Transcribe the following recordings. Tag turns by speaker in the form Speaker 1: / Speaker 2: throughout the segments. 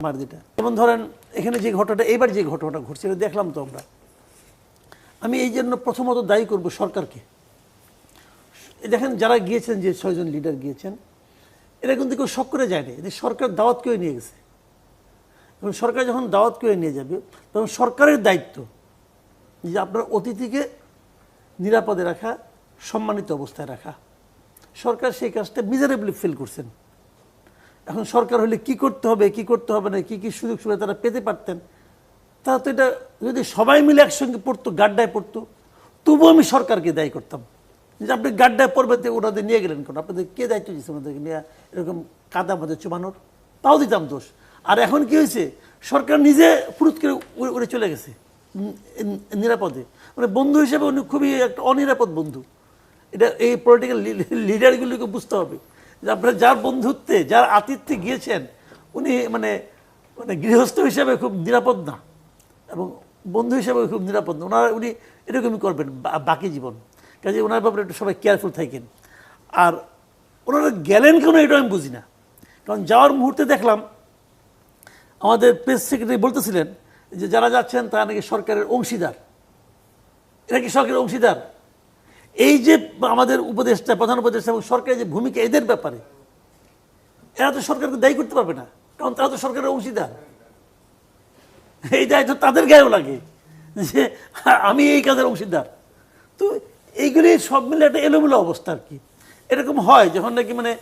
Speaker 1: যেটা যেমন ধরেন এখানে যে ঘটনাটা এবার যে ঘটনাটা ঘটছে এটা দেখলাম তো আমরা। আমি এই জন্য প্রথমত দায়ী করব সরকারকে। দেখেন যারা গিয়েছেন, যে 6 জন লিডার গিয়েছেন, এরা কিন্তু কেউ শখ করে যায়নি, এদের সরকার দাওয়াত করে নিয়ে গেছে। এবং সরকার যখন দাওয়াত করে নিয়ে যাবে তখন সরকারের দায়িত্ব যে আপনার অতিথিকে নিরাপদে রাখা, সম্মানিত অবস্থায় রাখা। সরকার সেই কাজটা মিজারেবলি ফিল করছেন। এখন সরকার হলে কি করতে হবে, কি করতে হবে না, কি কি সুযোগ সুবিধা তারা পেতে পারতেন, তারা তো এটা যদি সবাই মিলে একসঙ্গে পড়তো, গাড্ডায় পড়তো, তবুও আমি সরকারকে দায়ী করতাম যে আপনি গাড্ডায় পড়বেতে ওনাদের নিয়ে গেলেন কেন, আপনাদের কে দায়িত্ব দিচ্ছে ওনাদেরকে নিয়ে এরকম কাদা মধ্যে চুমানোর, তাও দিতাম দোষ। আর এখন কি হয়েছে, সরকার নিজে ফুরুত করে উড়ে চলে গেছে নিরাপদে। মানে বন্ধু হিসেবে উনি খুবই একটা অনিরাপদ বন্ধু। এটা এই পলিটিক্যাল লিডারগুলিকে বুঝতে হবে যে আপনারা যার বন্ধুত্বে, যার আতিথ্যে গিয়েছেন, উনি মানে মানে গৃহস্থ হিসেবে খুব নিরাপদ না এবং বন্ধু হিসেবে খুব নিরাপদ না। উনি এরকমই করবেন বাকি জীবন। কাজে ওনার ব্যাপারে একটু সবাই কেয়ারফুল থাকেন। আর ওনারা গেলেন কেন এটা আমি বুঝি না। কারণ যাওয়ার মুহূর্তে দেখলাম আমাদের প্রেস সেক্রেটারি বলতেছিলেন যে যারা যাচ্ছেন তারা নাকি সরকারের অংশীদার। এরা কি সরকারের অংশীদার? এই যে আমাদের উপদেষ্টা, প্রধান উপদেষ্টা এবং সরকারের যে ভূমিকা এদের ব্যাপারে, এরা তো সরকারকে দায়ী করতে পারবে না, কারণ তারা তো সরকারের অংশীদার। এই দায়িত্ব তাদের গায়েও লাগে যে আমি এই কাজের অংশীদার। তো এইগুলি সব মিলে একটা এলোমেলো অবস্থা আর কি। এরকম হয় যখন নাকি মানে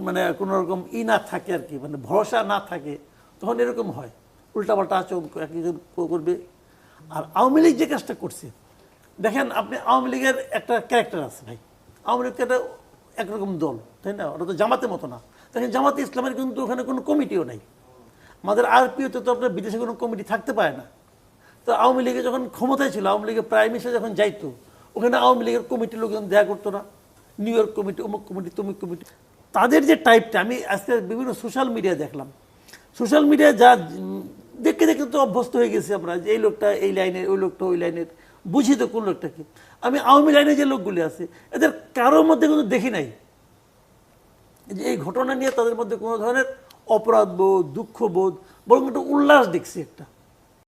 Speaker 1: মানে কোনো রকম না থাকে আর কি, মানে ভরসা না থাকে, তখন এরকম হয়, উল্টাপাল্টা আচরণ একজন করবে। আর আওয়ামী লীগ যে কাজটা করছে, দেখেন আপনি আওয়ামী লীগের একটা ক্যারেক্টার আছে ভাই। আওয়ামী লীগ একটা একরকম দল, তাই না? ওটা তো জামাতের মতো না। দেখেন জামাতে ইসলামের কিন্তু ওখানে কোনো কমিটিও নাই। আমাদের আরপিওতে তো আপনার বিদেশে কোনো কমিটি থাকতে পারে না। তো আওয়ামী লীগে যখন ক্ষমতায় ছিল, আওয়ামী লীগের প্রাইম মিনিস্টার যখন যাইতো, ওখানে আওয়ামী লীগের কমিটির লোকজন দেখা করতো না। নিউ ইয়র্ক কমিটি, অমুক কমিটি, তমুক কমিটি, তাদের যে টাইপটা আমি আজকে বিভিন্ন সোশ্যাল মিডিয়ায় দেখলাম। সোশ্যাল মিডিয়ায় যা দেখতে দেখতে তো অভ্যস্ত হয়ে গেছি আমরা যে এই লোকটা এই লাইনের, ওই লোকটা ওই লাইনের, বুঝি তো কোন লোকটা কি। আমি আওয়ামী লাইনে যে লোকগুলি আছে এদের কারোর মধ্যে কিন্তু দেখি নাই যে এই ঘটনা নিয়ে তাদের মধ্যে কোনো ধরনের অপরাধ বোধ, দুঃখবোধ, বরং একটা উল্লাস দেখছি একটা।